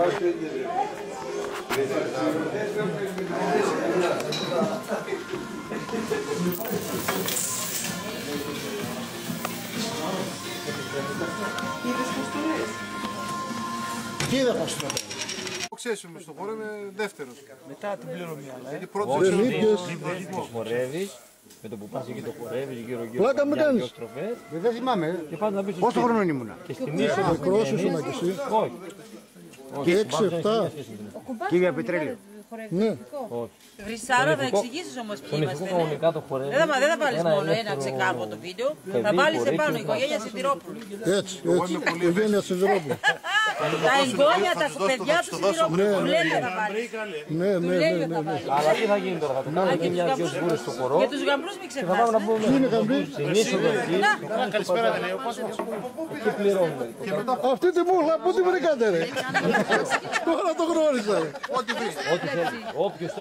Τι είδα πως το Ξέρουμε στον χώρο είμαι δεύτερος. Μετά την πληρωμή, αλλά. Γιατί πρώτος το χορεύεις, με το που πας εκεί το χορεύεις γύρω-γύρω. Πλάκα με κάνεις. Δεν θυμάμαι. Πόσο χρόνο ήμουνα. Και στην ίσο Μικρός ήσουνα κι εσύ. όχι. Και 6-7. Κύριε Πετρέλαιο. Ναι. Βρυσάρο, θα εξηγήσεις όμως ποιοι είμαστε. Κανονικά το χορεύεις. Δεν θα βάλεις μόνο ένα ξεκάρβο το βίντεο. Θα βάλεις επάνω οικογένεια Σιδηρόπουλου. Έτσι, οικογένεια Σιδηρόπουλου. Τα εγγόνια, τα παιδιά του Σιδηρόπουλου. Του λένε θα βάλεις. Ναι. Αλλά τι θα γίνει τώρα, θα το κάνουμε και μια δυο σγούρες στο χορό. Και τους γαμπρούς μην Θα πάμε να ξεχνάς. πούμε. Ποιοι είναι γαμπροί? Στην είσοδο εκεί. Καλησπέρα, δεν είναι ο κόσμος. Και πληρώνουμε. Αυτή τη μούχλα πού την βρήκατε ρε. Τώρα το γνώρισα. Ό,τι βρει. Όποιος